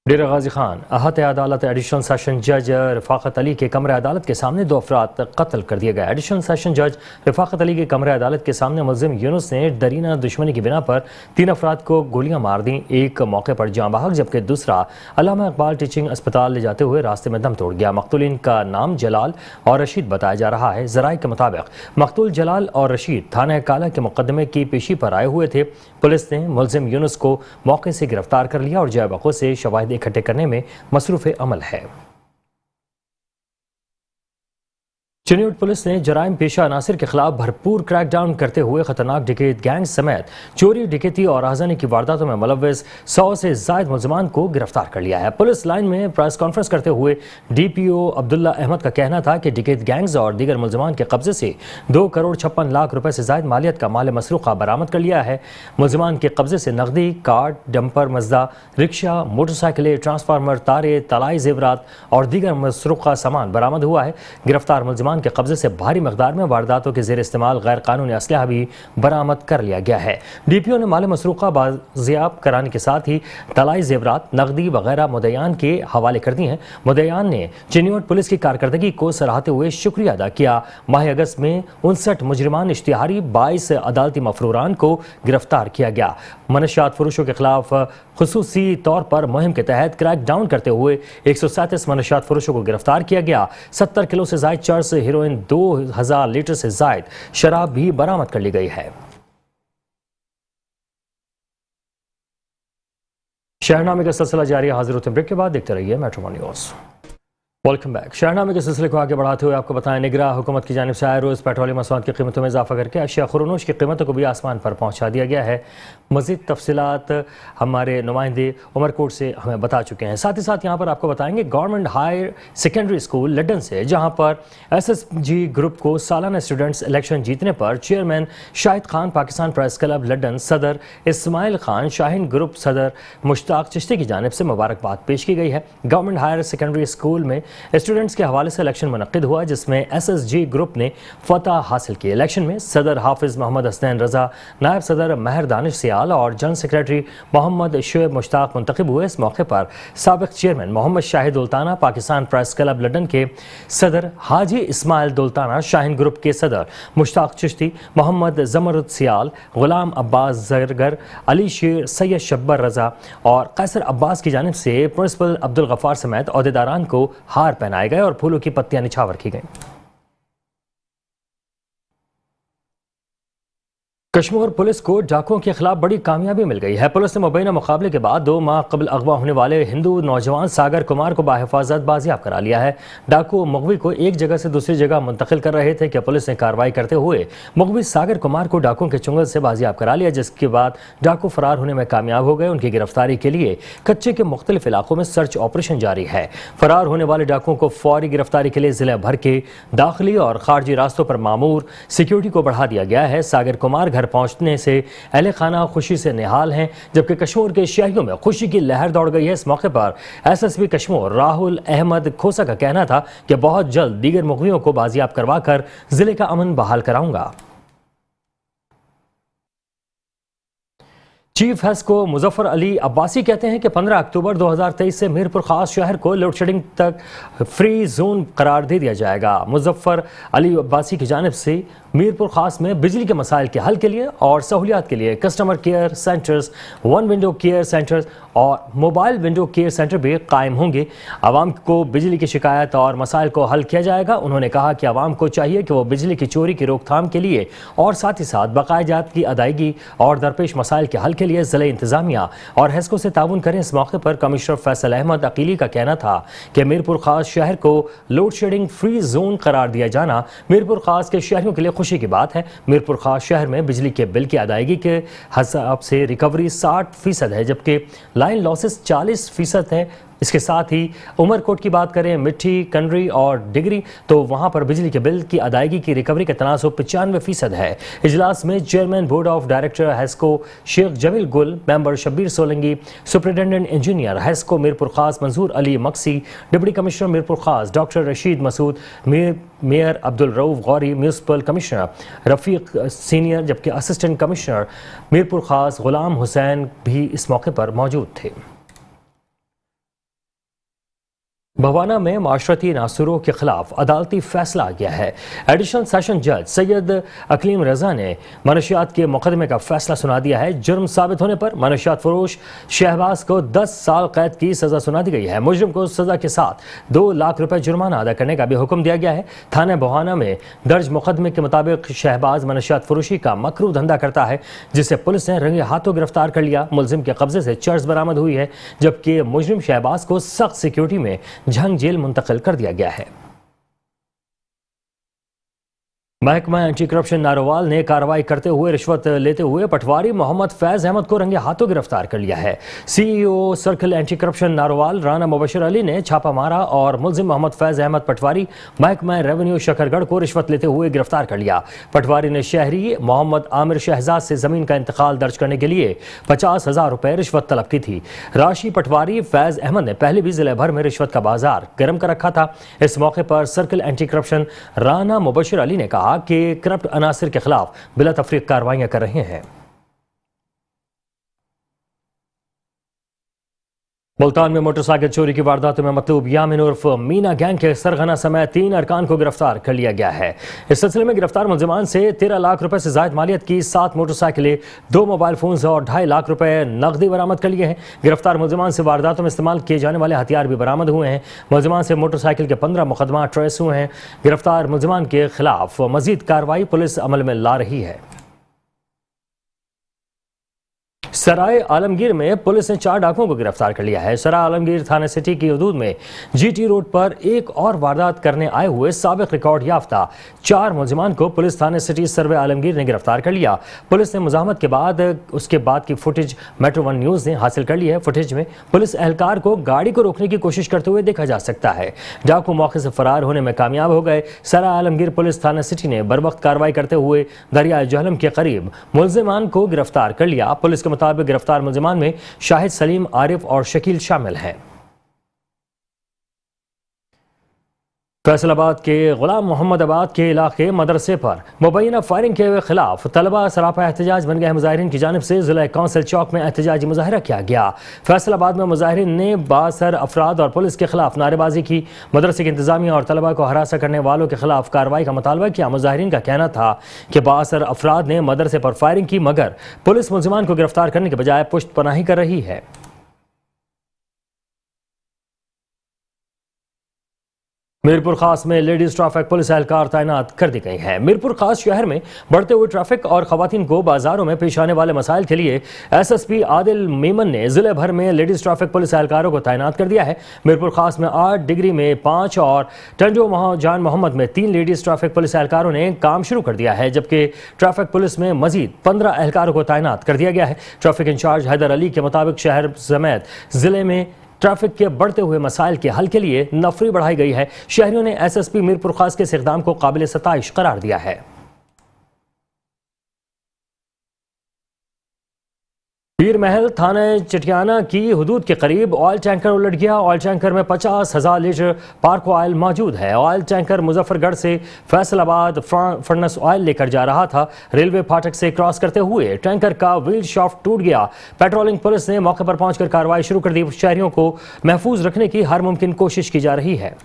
ڈیرہ غازی خان احاطہ عدالت ایڈیشنل سیشن جج رفاقت علی کے کمرہ عدالت کے سامنے 2 افراد قتل کر دیے گئے. ایڈیشنل سیشن جج رفاقت علی کے کمرہ عدالت کے سامنے ملزم یونس نے درینہ دشمنی کی بنا پر 3 افراد کو گولیاں مار دیں. ایک موقع پر جاں بحق جبکہ دوسرا علامہ اقبال ٹیچنگ اسپتال لے جاتے ہوئے راستے میں دم توڑ گیا. مقتولین کا نام جلال اور رشید بتایا جا رہا ہے. ذرائع کے مطابق مقتول جلال اور رشید تھانہ کالا کے مقدمے کی پیشی پر آئے ہوئے تھے. پولیس نے ملزم یونس کو موقع سے گرفتار کر لیا اور جاں بحقوں سے شواہد اکٹھے کرنے میں مصروف عمل ہے. چنیوٹ پولیس نے جرائم پیشہ عناصر کے خلاف بھرپور کریک ڈاؤن کرتے ہوئے خطرناک ڈکیت گینگ سمیت چوری، ڈکیتی اور رہزنی کی وارداتوں میں ملوث 100 سے زائد ملزمان کو گرفتار کر لیا ہے. پولیس لائن میں پریس کانفرنس کرتے ہوئے ڈی پی او عبداللہ احمد کا کہنا تھا کہ ڈکیت گینگز اور دیگر ملزمان کے قبضے سے 2.56 کروڑ سے زائد مالیت کا مال مسروقہ برآمد کر لیا ہے. ملزمان کے قبضے سے نقدی، کارڈ، ڈمپر، مزدہ، رکشہ، موٹر سائیکلیں، ٹرانسفارمر، تاریں، طلائی زیورات اور دیگر مسروقہ سامان برآمد ہوا ہے. گرفتار ملزمان کے قبضے سے بھاری مقدار میں وارداتوں کے زیر استعمال غیر قانونی اسلحہ بھی برآمد کر لیا گیا ہے. ڈی پی او نے مال مسروقہ بازیاب کرانے کے ساتھ ہی طلائی زیورات، نقدی وغیرہ مدعیان کے حوالے کر دی ہیں. مدعیان نے چنیوٹ پولیس کی کارکردگی کو سراہتے ہوئے شکریہ ادا کیا. ماہ اگست میں 59 مجرمان اشتہاری 22 عدالتی مفروران کو گرفتار کیا گیا. منشیات فروشوں کے خلاف خصوصی طور پر مہم کے تحت کریک ڈاؤن کرتے ہوئے 137 منشیات فروشوں کو گرفتار کیا گیا. 70 کلو سے زائد چرس، ہیروئن، 2000 لیٹر سے زائد شراب بھی برآمد کر لی گئی ہے. شہرنامے کا سلسلہ جاری ہے. حاضر ہوتے ہیں بریک کے بعد، دیکھتے رہیے میٹرو نیوز. Welcome back. شہرنامے کے سلسلے کو آگے بڑھاتے ہوئے آپ کو بتائیں نگراں حکومت کی جانب سے آئے روز پیٹرولیم مصنوعات کی قیمتوں میں اضافہ کر کے اشیاء خورنوش کی قیمتوں کو بھی آسمان پر پہنچا دیا گیا ہے. مزید تفصیلات ہمارے نمائندے عمر کوٹ سے ہمیں بتا چکے ہیں. ساتھ ہی ساتھ یہاں پر آپ کو بتائیں گے government higher secondary school Luddan سے، جہاں پر ایس ایس جی گروپ کو سالانہ اسٹوڈنٹس الیکشن جیتنے پر chairman Shahid Khan, Pakistan press club Luddan صدر اسماعیل خان، شاہین گروپ صدر مشتاق چشتی کی جانب سے مبارکباد پیش کی گئی ہے. گورنمنٹ ہائر سیکنڈری اسکول میں اسٹوڈنٹس کے حوالے سے الیکشن منعقد ہوا، جس میں ایس ایس جی گروپ نے فتح حاصل کی. الیکشن میں صدر حافظ محمد حسنین رضا، نائب صدر مہر دانش سیال اور جنرل سیکریٹری محمد شعیب مشتاق منتخب ہوئے. اس موقع پر سابق چیئرمین محمد شاہد دولتانہ، پاکستان پریس کلب لڈن کے صدر حاجی اسماعیل دولتانہ، شاہین گروپ کے صدر مشتاق چشتی، محمد زمرد سیال، غلام عباس زرگر، علی شیر، سید شبر رضا اور قیصر عباس کی جانب سے پرنسپل عبدالغفار سمیت عہدیداران کو ہار پہنائے گئے اور پھولوں کی پتیاں نچھاور کی گئیں. کشمیر پولیس کو ڈاکوؤں کے خلاف بڑی کامیابی مل گئی ہے۔ پولیس نے مبینہ مقابلے کے بعد 2 ماہ قبل اغوا ہونے والے ہندو نوجوان ساگر کمار کو بحفاظت بازیاب کرا لیا ہے۔ ڈاکو مغوی کو ایک جگہ سے دوسری جگہ منتقل کر رہے تھے کہ پولیس نے کارروائی کرتے ہوئے مغوی ساگر کمار کو ڈاکوؤں کے چنگل سے بازیاب کرا لیا، جس کے بعد ڈاکو فرار ہونے میں کامیاب ہو گئے۔ ان کی گرفتاری کے لیے کچے کے مختلف علاقوں میں سرچ آپریشن جاری ہے۔ فرار ہونے والے ڈاکوؤں کو فوری گرفتاری کے لیے ضلع بھر کے داخلی اور خارجی راستوں پر مامور سیکیورٹی کو بڑھا دیا گیا ہے۔ ساگر کمار گھر پہنچنے سے اہل خانہ خوشی سے نہال ہیں، جبکہ کشمیر کے شہریوں میں خوشی کی لہر دوڑ گئی ہے۔ اس موقع پر SSP کشمیر راہل احمد کھوسا کا کہنا تھا کہ بہت جلد دیگر مغویوں کو بازیاب کروا کر ضلع کا امن بحال کراؤں گا۔ چیف ہیسکو مظفر علی عباسی کہتے ہیں کہ 15 اکتوبر 2023 سے میرپور خاص شہر کو لوڈ شیڈنگ تک فری زون قرار دے دیا جائے گا۔ مظفر علی عباسی کی جانب سے میرپور خاص میں بجلی کے مسائل کے حل کے لیے اور سہولیات کے لیے customer care centres, 1 window care centres اور موبائل ونڈو کیئر سینٹر بھی قائم ہوں گے۔ عوام کو بجلی کی شکایت اور مسائل کو حل کیا جائے گا۔ انہوں نے کہا کہ عوام کو چاہیے کہ وہ بجلی کی چوری کی روک تھام کے لیے اور ساتھ ہی ساتھ بقایا جات کی ادائیگی اور درپیش مسائل کے حل کے لیے ضلع انتظامیہ اور ہیسکو سے تعاون کریں۔ اس موقع پر کمشنر فیصل احمد عقیلی کا کہنا تھا کہ میرپور خاص شہر کو لوڈ شیڈنگ فری زون قرار دیا جانا میرپور خاص کے شہریوں کے لیے خوشی کی بات ہے۔ میرپور خاص شہر میں بجلی کے بل کی ادائیگی کے حساب سے ریکوری 60% ہے، جبکہ لائن لاسز 40% ہے۔ اس کے ساتھ ہی عمر کوٹ کی بات کریں، مٹھی، کنڈری اور ڈگری، تو وہاں پر بجلی کے بل کی ادائیگی کی ریکوری کا تناسب 95% ہے۔ اجلاس میں chairman board of director HESCO Sheikh Jameel Gul, member Shabbir Solangi, superintendent engineer HESCO Mirpur Khas Manzoor Ali Maksi, deputy commissioner Mirpur Khas doctor Rasheed Masood, mayor Abdul Rauf Ghauri, municipal commissioner Rafiq senior, جبکہ اسسٹنٹ کمشنر میرپور خاص غلام حسین بھی اس موقع پر موجود تھے۔ بھوانہ میں معاشرتی عناصروں کے خلاف عدالتی فیصلہ آ گیا ہے۔ ایڈیشنل سیشن جج سید اکلیم رضا نے منشیات کے مقدمے کا فیصلہ سنا دیا ہے۔ جرم ثابت ہونے پر منشیات فروش شہباز کو 10 سال قید کی سزا سنا دی گئی ہے۔ مجرم کو سزا کے ساتھ 2 لاکھ روپے جرمانہ ادا کرنے کا بھی حکم دیا گیا ہے۔ تھانہ بھوانہ میں درج مقدمے کے مطابق شہباز منشیات فروشی کا مکروہ دھندا کرتا ہے، جسے پولیس نے رنگے ہاتھوں گرفتار کر لیا۔ ملزم کے قبضے سے چرس برآمد ہوئی ہے، جبکہ مجرم شہباز کو سخت سیکیورٹی میں جھنگ جیل منتقل کر دیا گیا ہے۔ محکمہ اینٹی کرپشن ناروال نے کارروائی کرتے ہوئے رشوت لیتے ہوئے پٹواری محمد فیض احمد کو رنگے ہاتھوں گرفتار کر لیا ہے۔ CEO circle anti corruption Narowal Rana Mubashir Ali نے چھاپہ مارا اور ملزم محمد فیض احمد پٹواری محکمہ ریونیو شکرگڑھ کو رشوت لیتے ہوئے گرفتار کر لیا۔ پٹواری نے شہری محمد عامر شہزاد سے زمین کا انتقال درج کرنے کے لیے 50,000 روپے رشوت طلب کی تھی۔ راشی پٹواری فیض احمد نے پہلے بھی ضلع بھر میں رشوت کا بازار گرم کر رکھا تھا۔ اس موقع پر circle anti corruption Rana Mubashir Ali نے کہا کہ کرپٹ عناصر کے خلاف بلا تفریق کارروائیاں کر رہے ہیں۔ ملتان میں موٹر سائیکل چوری کی وارداتوں میں مطلوب یامن عرف مینا گینگ کے سرغنہ سمیت 3 ارکان کو گرفتار کر لیا گیا ہے۔ اس سلسلے میں گرفتار ملزمان سے 13 لاکھ روپے سے زائد مالیت کی 7 موٹر سائیکلیں، 2 موبائل فونز اور 2.5 لاکھ روپے نقدی برآمد کر لیے ہیں۔ گرفتار ملزمان سے وارداتوں میں استعمال کیے جانے والے ہتھیار بھی برآمد ہوئے ہیں۔ ملزمان سے موٹر سائیکل کے 15 مقدمات ٹریس ہوئے ہیں۔ گرفتار ملزمان کے خلاف مزید کارروائی پولیس عمل میں لا رہی ہے۔ سرائے عالمگیر میں پولیس نے 4 ڈاکوؤں کو گرفتار کر لیا ہے۔ سرائے عالمگیر تھانہ سٹی کی حدود میں GT روڈ پر ایک اور واردات کرنے آئے ہوئے سابق ریکارڈ یافتہ 4 ملزمان کو پولیس تھانہ سٹی سروے عالمگیر نے گرفتار کر لیا۔ پولیس نے مزاحمت کے بعد کی فوٹیج میٹرو 1 نیوز نے حاصل کر لی ہے۔ فوٹیج میں پولیس اہلکار کو گاڑی کو روکنے کی کوشش کرتے ہوئے دیکھا جا سکتا ہے۔ ڈاکو موقع سے فرار ہونے میں کامیاب ہو گئے۔ سرائے عالمگیر پولیس تھانہ سٹی نے بروقت کارروائی کرتے ہوئے دریائے جہلم کے قریب ملزمان کو گرفتار کر لیا۔ پولیس کے مطابق گرفتار ملزمان میں شاہد سلیم، عارف اور شکیل شامل ہیں۔ فیصل آباد کے غلام محمد آباد کے علاقے مدرسے پر مبینہ فائرنگ کے خلاف طلبہ سراپا احتجاج بن گئے۔ مظاہرین کی جانب سے ضلع کونسل چوک میں احتجاجی مظاہرہ کیا گیا۔ فیصل آباد میں مظاہرین نے بااثر افراد اور پولیس کے خلاف نعرے بازی کی۔ مدرسے کی انتظامیہ اور طلبہ کو ہراساں کرنے والوں کے خلاف کارروائی کا مطالبہ کیا۔ مظاہرین کا کہنا تھا کہ بااثر افراد نے مدرسے پر فائرنگ کی، مگر پولیس ملزمان کو گرفتار کرنے کے بجائے پشت پناہی کر رہی ہے۔ मीरपुर खास में लेडीज ट्रैफिक पुलिस एहलकार तैनात कर दी गई हैं। मीरपुर खास शहर में बढ़ते हुए ट्रैफिक और खवातीन को बाजारों में पेश आने वाले मसाइल के लिए एसएसपी आदिल मेमन ने जिले भर में लेडीज ट्रैफिक पुलिस एहलकारों को तैनात कर दिया है। मीरपुर खास में 8, डिग्री में 5 और टंडो जान मोहम्मद में 3 लेडीज ट्रैफिक पुलिस एहलकारों ने काम शुरू कर दिया है, जबकि ट्रैफिक पुलिस में मजीद 15 एहलकारों को तैनात कर दिया गया है। ट्रैफिक इंचार्ज हैदर अली के मुताबिक शहर समेत जिले में ट्रैफिक के बढ़ते हुए मसाइल के हल के लिए नफरी बढ़ाई गई है। शहरियों ने एसएसपी मीरपुर खास के इस इक़दाम को काबिल सताइश करार दिया है। पीर महल थाना चटियाना की हदूद के करीब ऑयल टैंकर उलट गया। ऑयल टैंकर में 50,000 लीटर पार्क ऑयल मौजूद है। ऑयल टैंकर मुजफ्फरगढ़ से फैसलाबाद फर्नेस ऑयल लेकर जा रहा था। रेलवे फाटक से क्रॉस करते हुए टैंकर का व्हील शाफ्ट टूट गया। पेट्रोलिंग पुलिस ने मौके पर पहुंचकर कार्रवाई शुरू कर दी। शहरियों को महफूज रखने की हर मुमकिन कोशिश की जा रही है।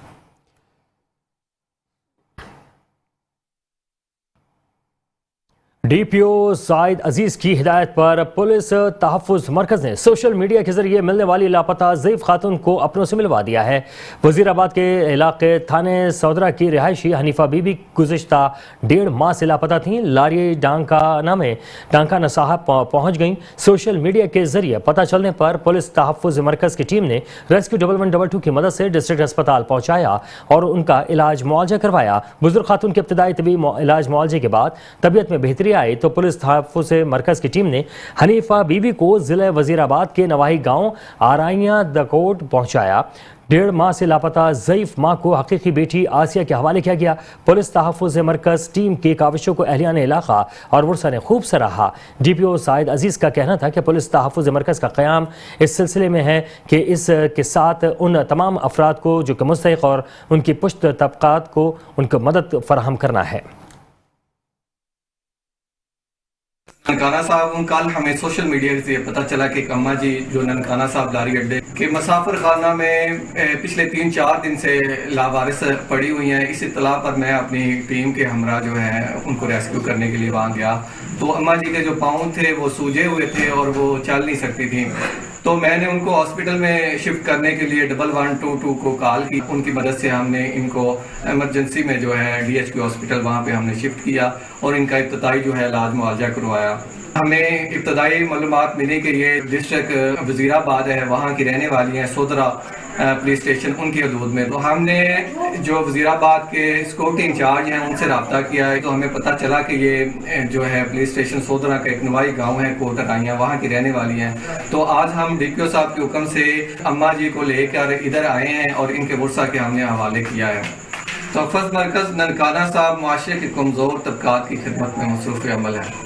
डीपीओ साइद अजीज की हिदायत पर पुलिस तहफ़्फ़ुज़ मरकज़ ने सोशल मीडिया के जरिए मिलने वाली लापता ज़ईफ़ खातून को अपनों से मिलवा दिया है। वज़ीराबाद के इलाके थाने सौदरा की रिहायशी हनीफा बीबी गुज़िश्ता 1.5 माह से लापता थीं। लारी डांकाना साहब पहुँच गईं। सोशल मीडिया के जरिए पता चलने पर पुलिस तहफ़्फ़ुज़ मरकज़ की टीम ने रेस्क्यू 1122 की मदद से डिस्ट्रिक्ट अस्पताल पहुँचाया और उनका इलाज मुआवजा करवाया। बुजुर्ग खातून के इब्तदाई तबी इलाज मुआवजे के बाद तबीयत में बेहतरी आई तो पुलिस तहफ़्फ़ुज़ मरकज़ की टीम ने हनीफा बीबी को ज़िले वज़ीराबाद के नवाही गांव आराइया दकोट पहुंचाया। 1.5 माह से लापता ज़ईफ़ माँ को हकीकी बेटी आसिया के हवाले किया गया। पुलिस तहफ़्फ़ुज़ मरकज़ टीम की काविशों को अहलियान इलाका और वर्सा ने खूब सराहा। डीपीओ साइद अजीज़ का कहना था कि पुलिस तहफ़्फ़ुज़ मरकज़ का क़याम इस सिलसिले में है कि इसके साथ उन तमाम अफराद को जो कि मुस्तहिक़ और उनकी पुश्त तबक़ात को उनको मदद फराहम करना है। ननकाना साहब कल हमें सोशल मीडिया से पता चला कि अम्मा जी जो ननकाना साहब लारी अड्डे के मुसाफिर खाना में पिछले 3-4 दिन से लावारिस पड़ी हुई हैं। इस इत्तला पर मैं अपनी टीम के हमरा जो है उनको रेस्क्यू करने के लिए वहाँ गया तो अम्मा जी के जो पाँव थे वो सूजे हुए थे और वो चल नहीं सकती थी। तो मैंने उनको हॉस्पिटल में शिफ्ट करने के लिए 1122 को कॉल की। उनकी मदद से हमने इनको इमरजेंसी में जो है DHQ हॉस्पिटल वहाँ पे हमने शिफ्ट किया और इनका इब्तदाई जो है इलाज मुआवजा करवाया। हमें इब्तदाई मालूमात मिली कि ये डिस्ट्रिक्ट वज़ीराबाद है, वहाँ की रहने वाली हैं, सोदरा पुलिस स्टेशन उनकी हदूद में। तो हमने जो वज़ीराबाद के सिक्योरिटी इंचार्ज हैं उनसे रब्ता किया है तो हमें पता चला कि ये जो है पुलिस स्टेशन सोदरा का एक नवाई गांव है कोट राइया, वहाँ की रहने वाली हैं। तो आज हम DPO साहब के हुक्म से अम्मा जी को लेकर इधर आए हैं और इनके वर्सा के हमने हवाले किया है। तहफ़्फ़ुज़ मरकज़ ननकाना साहब माशरे के कमज़ोर तबक़ात की खिदमत में मसरूफ़ अमल है।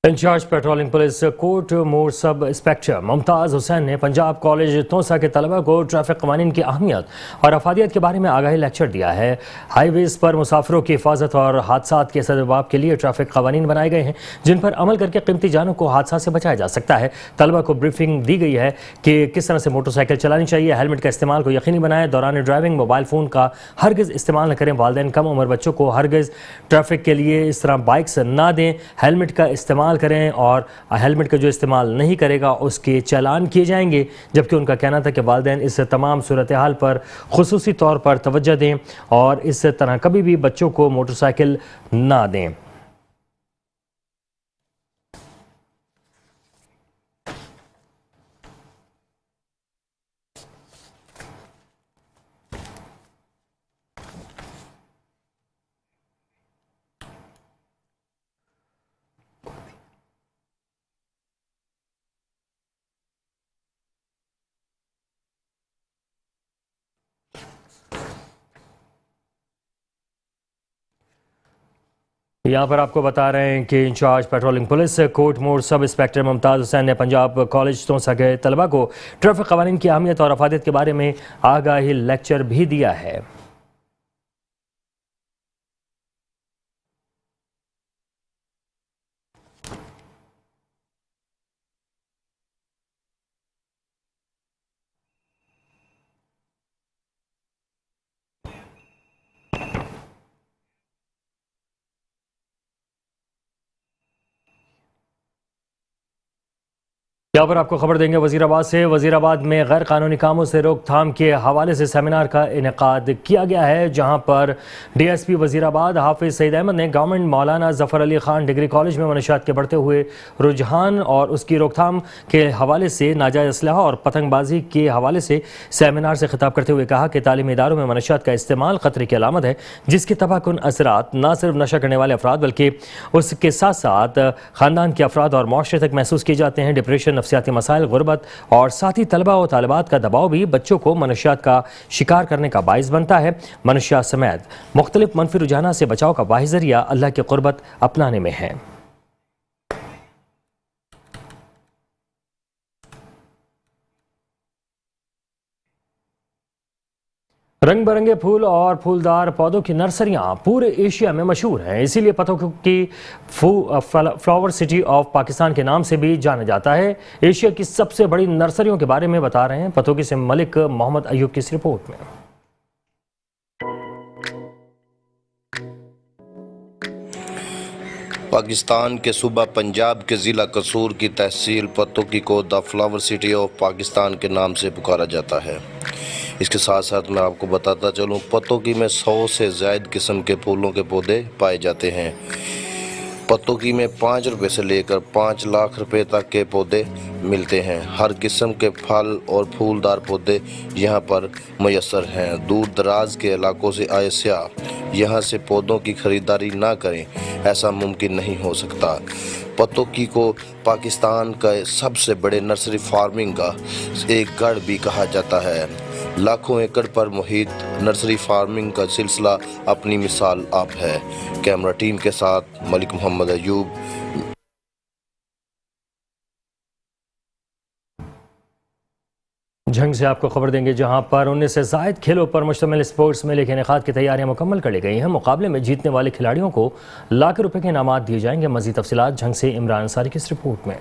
इंचार्ज पेट्रोलिंग पुलिस कोट मोड़ सब इंस्पेक्टर मुमताज़ हुसैन ने पंजाब कॉलेज तोसा के तलबा को ट्रैफिक क़वानीन की अहमियत और अफादियत के बारे में आगाही लेक्चर दिया है। हाईवेज़ पर मुसाफिरों की हिफाजत और हादसात के सदबाब के लिए ट्रैफिक क़वानीन बनाए गए हैं जिन पर अमल करके कीमती जानों को हादसा से बचाया जा सकता है। तलबा को ब्रीफिंग दी गई है कि किस तरह से मोटरसाइकिल चलानी चाहिए। हेलमेट का इस्तेमाल को यकीनी बनाएं। दौरान ड्राइविंग मोबाइल फ़ोन का हरगिज़ इस्तेमाल न करें। वालिदैन कम उम्र बच्चों को हरगिज़ ट्रैफिक के लिए इस तरह बाइक्स ना दें। हेलमेट का इस्तेमाल करें और हेलमेट का जो इस्तेमाल नहीं करेगा उसके चालान किए जाएंगे। जबकि उनका कहना था कि वालिदैन इस तमाम सूरत हाल पर खुसूसी तौर पर तवज्जो दें और इस तरह कभी भी बच्चों को मोटरसाइकिल ना दें। यहाँ पर आपको बता रहे हैं कि इंचार्ज पेट्रोलिंग पुलिस कोट मोड़ सब इंस्पेक्टर मुमताज़ हुसैन ने पंजाब कॉलेज तोसा के तलबा को ट्रैफिक क़वानीन की अहमियत और अफादियत के बारे में आगाही लेक्चर भी दिया है। यहाँ पर आपको खबर देंगे वज़ीराबाद से। वज़ीराबाद में गैर कानूनी कामों से रोक थाम के हवाले से सेमिनार का इनेकाद किया गया है, जहाँ पर DSP वज़ीराबाद हाफिज़ सईद अहमद ने गवर्नमेंट मौलाना ज़फ़र अली ख़ान डिग्री कॉलेज में मनशियात के बढ़ते हुए रुझान और उसकी रोकथाम के हवाले से नाजायज़ असलहा और पतंगबाजी के हवाले से सेमिनार से खिताब करते हुए कहा कि तालीमी इदारों में मनशियात का इस्तेमाल ख़तरे की अलामत है, जिसके तबाहकुन असरात न सिर्फ नशा करने वाले अफराद बल्कि उसके साथ साथ ख़ानदान के अफराद और माशरे तक महसूस किए जाते हैं। डिप्रेशन, नफसियाती मसाइल, गुर्बत और साथी तलबा और तालिबात का दबाव भी बच्चों को मनशियात का शिकार करने का बाइस बनता है। मनशियात समेत मुख्तलिफ मनफी रुझाना से बचाव का वाहिद जरिया अल्लाह की कुर्बत अपनाने में है। रंग बिरंगे फूल और फूलदार पौधों की नर्सरियां पूरे एशिया में मशहूर हैं, इसीलिए पतों की फ्लावर सिटी ऑफ पाकिस्तान के नाम से भी जाना जाता है। एशिया की सबसे बड़ी नर्सरियों के बारे में बता रहे हैं पतों से मलिक मोहम्मद अयूब की इस रिपोर्ट में। पाकिस्तान के सूबा पंजाब के ज़िला कसूर की तहसील पतोकी को the flower city of Pakistan के नाम से पुकारा जाता है। इसके साथ साथ मैं आपको बताता चलूँ, पतोकी में 100 से ज़ायद किस्म के फूलों के पौधे पाए जाते हैं। पतोकी में 5 रुपये से लेकर 5 लाख रुपए तक के पौधे मिलते हैं। हर किस्म के फल और फूलदार पौधे यहाँ पर मैसर हैं। दूर दराज के इलाकों से आए सयाह यहाँ से पौधों की ख़रीदारी ना करें, ऐसा मुमकिन नहीं हो सकता। पतोकी को पाकिस्तान का सबसे बड़े नर्सरी फार्मिंग का एक गढ़ भी कहा जाता है। लाखों एकड़ पर मुहित नर्सरी फार्मिंग का सिलसिला अपनी मिसाल आप है। कैमरा टीम के साथ मलिक मोहम्मद अयूब। झंग से आपको खबर देंगे, जहां पर 19 से ज़ायद खेलों पर मुश्तमिल स्पोर्ट्स मेले के इनेकाद की तैयारियां मुकम्मल कर ली गई हैं। मुकाबले में जीतने वाले खिलाड़ियों को लाख रुपए के इनामात दिए जाएंगे। मज़ीद तफसीलात झंग से इमरान अंसारी की इस रिपोर्ट में।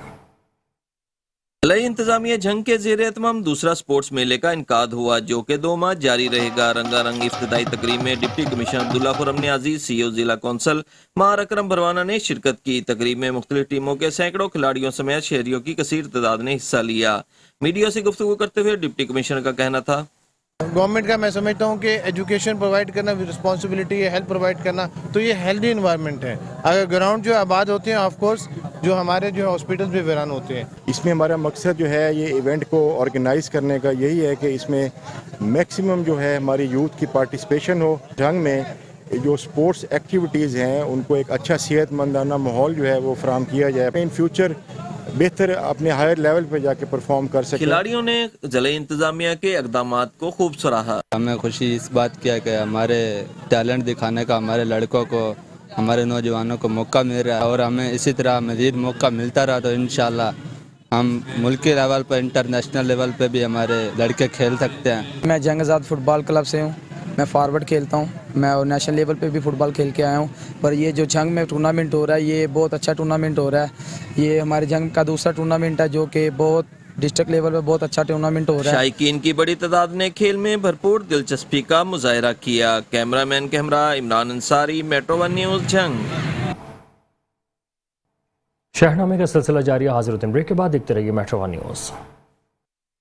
जिला इंतजामिया झंग के ज़ेर एहतमाम दूसरा स्पोर्ट्स मेले का इनकाद हुआ, जो कि 2 माह जारी रहेगा। रंगारंग इफ्तिताई तकरीब में deputy commissioner Abdullah Khurram Niazi, CEO जिला कौंसल मार अकरम भरवाना ने शिरकत की। तकरीब में मुख्तलिफ टीमों के सैकड़ों खिलाड़ियों समेत शहरियों की कसीर तादाद ने हिस्सा लिया। मीडिया से गुफ्तगू करते हुए डिप्टी कमिश्नर का कहना था, गवर्नमेंट का मैं समझता हूँ कि एजुकेशन प्रोवाइड करना रिस्पॉन्सिबिलिटी है, हेल्थ प्रोवाइड करना, तो ये हेल्दी इन्वायरमेंट है। अगर ग्राउंड जो आबाद होते हैं, ऑफ कोर्स जो हमारे जो हॉस्पिटल्स भी वीरान होते हैं। इसमें हमारा मकसद जो है ये इवेंट को ऑर्गेनाइज करने का यही है कि इसमें मैक्सिमम जो है हमारी यूथ की पार्टिसिपेशन हो। जंग में जो स्पोर्ट्स एक्टिविटीज़ हैं उनको एक अच्छा सेहतमंदाना माहौल जो है वो फराहम किया जाए, इन फ्यूचर बेहतर अपने हायर लेवल पे जाके परफॉर्म कर सके। खिलाड़ियों ने जिला इंतजामिया के इकदामात को खूब सराहा। हमें खुशी इस बात की है कि हमारे टैलेंट दिखाने का हमारे लड़कों को, हमारे नौजवानों को मौका मिल रहा है और हमें इसी तरह मज़ीद मौका मिलता रहा तो इंशाल्लाह हम मुल्की लेवल पर, इंटरनेशनल लेवल पे भी हमारे लड़के खेल सकते हैं। मैं जंग आज़ाद फुटबॉल क्लब से हूँ, मैं फॉरवर्ड खेलता हूँ। मैं नेशनल लेवल पे भी फुटबॉल खेल के आया हूँ, पर ये जो जंग में टूर्नामेंट हो रहा है ये बहुत अच्छा टूर्नामेंट हो रहा है। ये हमारे जंग का दूसरा टूर्नामेंट है जो कि बहुत डिस्ट्रिक्ट लेवल पे बहुत अच्छा टूर्नामेंट हो रहा है। शायकीन की बड़ी तादाद ने खेल में भरपूर दिलचस्पी का मुजाहरा किया। कैमरामैन के हमरा इमरान अंसारी, मेट्रो 1 न्यूज़ झंग। शहरनामे का सिलसिला जारी है। हाजिर ब्रेक के बाद देखते रहिए मेट्रो 1 न्यूज़।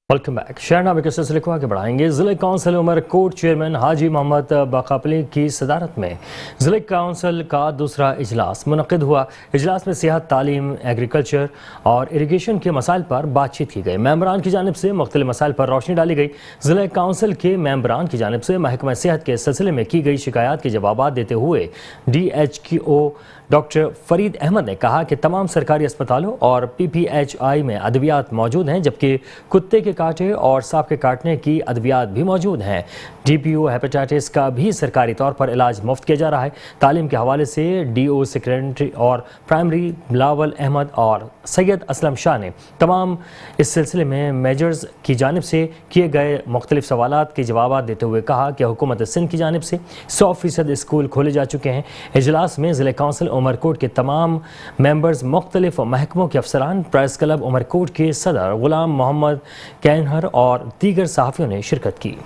Welcome back. शहरनामे के सिलसिले को आगे बढ़ाएंगे। ज़िला काउंसिल उमरकोट चेयरमैन हाजी मोहम्मद बाकापली की सदारत में ज़िला काउंसिल का दूसरा इजलास मुनक़िद हुआ। इजलास में सेहत, तालीम, एग्रीकल्चर और इरीगेशन के मसाइल पर बातचीत की गई। मेंबरान की जानिब से मुख्तलिफ मसाइल पर रोशनी डाली गई। ज़िला काउंसिल के मेंबरान की जानिब से महकमा सेहत के सिलसिले में की गई शिकायत के जवाब देते हुए DHO डॉक्टर फरीद अहमद ने कहा कि तमाम सरकारी अस्पतालों और PPHI में अद्वियात मौजूद हैं, जबकि कुत्ते के काटे और सांप के काटने की अद्वियात भी मौजूद हैं। DPO हेपेटाइटिस का भी सरकारी तौर पर इलाज मुफ्त किया जा रहा है। तालीम के हवाले से DO सेक्रेटरी और प्राइमरी बिलावल अहमद और सैयद असलम शाह ने तमाम इस सिलसिले में मेजर्स की जानिब से किए गए मुख्तलिफ सवालात के जवाब देते हुए कहा कि हुकूमत सिंध की जानिब से 100% स्कूल खोले जा चुके हैं। इजलास में ज़िला काउंसिल उमरकोट के तमाम मेंबर्स, मुख्तलिफ महकमों के अफसरान, प्रेस क्लब उमरकोट के सदर गुलाम मोहम्मद कैनहर और दीगर सहाफ़ियों ने शिरकत की।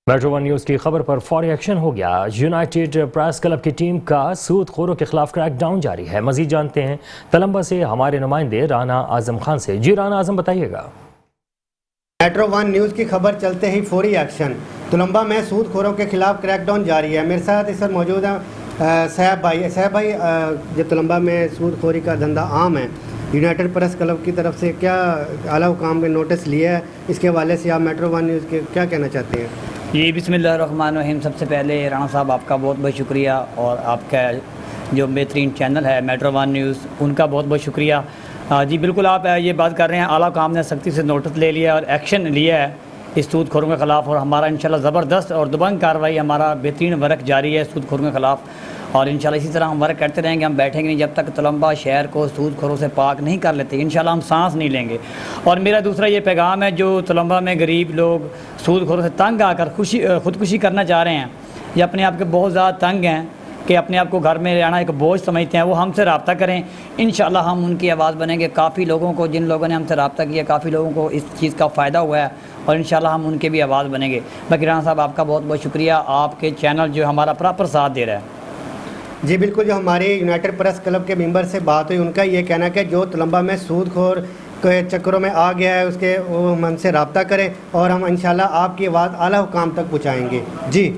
میٹرو ون نیوز کی خبر پر فوری ایکشن ہو گیا. یونائٹڈ پریس کلب کی ٹیم کا سود خوروں کے خلاف کریک ڈاؤن جاری ہے. مزید جانتے ہیں تلمبہ سے ہمارے نمائندے رانا اعظم خان سے. جی رانا اعظم، بتائیے گا. میٹرو ون نیوز کی خبر چلتے ہی فوری ایکشن. تلمبہ میں سود خوروں کے خلاف کریک ڈاؤن جاری ہے. میرے ساتھ اس وقت موجود ہیں صاحب بھائی. جو تلمبہ میں سود خوری کا دھندا عام ہے، یونائٹڈ پریس کلب کی طرف سے کیا اعلیٰ حکام نے نوٹس لیا ہے، اس کے حوالے سے آپ میٹرو ون نیوز کے کیا کہنا چاہتے ہیں؟ جی بسم اللہ الرحمن الرحیم. سب سے پہلے رانا صاحب آپ کا بہت بہت شکریہ، اور آپ کا جو بہترین چینل ہے میٹرو ون نیوز، ان کا بہت بہت شکریہ. جی بالکل آپ یہ بات کر رہے ہیں، اعلیٰ حکام نے سختی سے نوٹس لے لیا اور ایکشن لیا ہے اس سود خوروں کے خلاف، اور ہمارا انشاءاللہ زبردست اور دبنگ کارروائی، ہمارا بہترین ورک جاری ہے سود خوروں کے خلاف، اور انشاءاللہ اسی طرح ہم ورک کرتے رہیں گے. ہم بیٹھیں گے نہیں جب تک تلمبہ شہر کو سود خوروں سے پاک نہیں کر لیتے. انشاءاللہ ہم سانس نہیں لیں گے. اور میرا دوسرا یہ پیغام ہے، جو تلمبہ میں غریب لوگ سود خوروں سے تنگ آ کر خودکشی کرنا چاہ رہے ہیں، یا اپنے آپ کے بہت زیادہ تنگ ہیں کہ اپنے آپ کو گھر میں رہنا ایک بوجھ سمجھتے ہیں، وہ ہم سے رابطہ کریں. انشاءاللہ ہم ان کی آواز بنیں گے. کافی لوگوں کو، جن لوگوں نے ہم سے رابطہ کیا، کافی لوگوں کو اس چیز کا فائدہ ہوا ہے، اور انشاءاللہ ہم ان کے بھی آواز بنیں گے. باقی رانا صاحب آپ کا بہت بہت شکریہ، آپ کے چینل جو ہمارا پراپر ساتھ دے رہا ہے. جی بالکل، جو ہمارے یونائٹڈ پریس کلب کے ممبر سے بات ہوئی، ان کا یہ کہنا ہے کہ جو تلمبہ میں سود خور کے چکروں میں آ گیا ہے، اس کے وہ ہم سے رابطہ کریں، اور ہم انشاءاللہ آپ کی آواز اعلیٰ حکام تک پہنچائیں گے. جی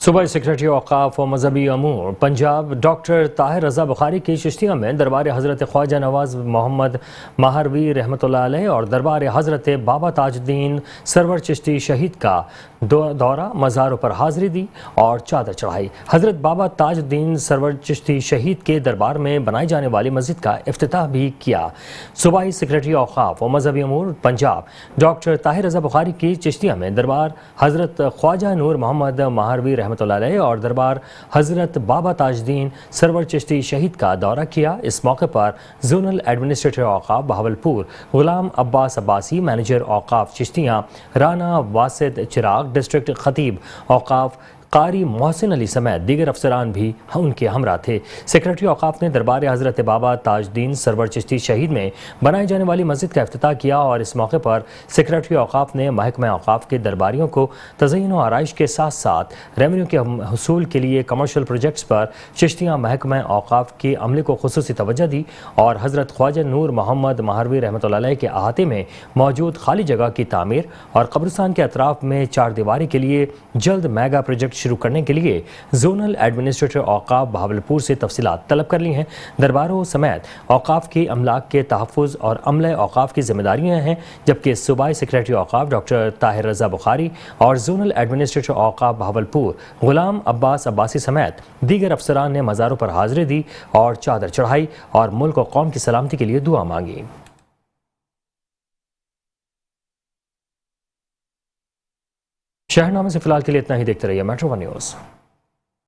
صوبائی سیکریٹری اوقاف و مذہبی امور پنجاب ڈاکٹر طاہر رضا بخاری کی چشتیہ میں دربار حضرت خواجہ نواز محمد ماہروی رحمۃ اللہ علیہ اور دربار حضرت بابا تاج الدین سرور چشتی شہید کا دورہ، مزاروں پر حاضری دی اور چادر چڑھائی. حضرت بابا تاج الدین سرور چشتی شہید کے دربار میں بنائی جانے والی مسجد کا افتتاح بھی کیا. صوبائی سیکریٹری اوقاف و مذہبی امور پنجاب ڈاکٹر طاہر رضا بخاری کی چشتیہ میں دربار حضرت خواجہ نور محمد ماہروی رحمۃ اللہ علیہ اور دربار حضرت بابا تاج الدین سرور چشتی شہید کا دورہ کیا. اس موقع پر زونل ایڈمنسٹریٹر اوقاف بہاولپور غلام عباس عباسی، مینیجر اوقاف چشتیاں رانا واسد چراغ، ڈسٹرکٹ خطیب اوقاف قاری محسن علی سمیت دیگر افسران بھی ان کے ہمراہ تھے. سیکریٹری اوقاف نے دربار حضرت بابا تاج الدین سرور چشتی شہید میں بنائی جانے والی مسجد کا افتتاح کیا، اور اس موقع پر سیکریٹری اوقاف نے محکمہ اوقاف کے درباریوں کو تزئین و آرائش کے ساتھ ساتھ ریونیو کے حصول کے لیے کمرشل پروجیکٹس پر چشتیاں محکمہ اوقاف کے عملے کو خصوصی توجہ دی، اور حضرت خواجہ نور محمد ماہروی رحمۃ اللہ علیہ کے احاطے میں موجود خالی جگہ کی تعمیر اور قبرستان کے اطراف میں چار دیواری کے لیے جلد میگا پروجیکٹ شروع کرنے کے لیے زونل ایڈمنسٹریٹر اوقاف بہاولپور سے تفصیلات طلب کر لی ہیں. درباروں سمیت اوقاف کے املاک کے تحفظ اور عملہ اوقاف کی ذمہ داریاں ہیں، جبکہ صوبائی سیکریٹری اوقاف ڈاکٹر طاہر رضا بخاری اور زونل ایڈمنسٹریٹر اوقاف بہاولپور غلام عباس عباسی سمیت دیگر افسران نے مزاروں پر حاضری دی اور چادر چڑھائی اور ملک و قوم کی سلامتی کے لیے دعا مانگی. شہرنامے سے فی الحال کے لیے اتنا ہی. دیکھتے رہیے میٹرو ون نیوز.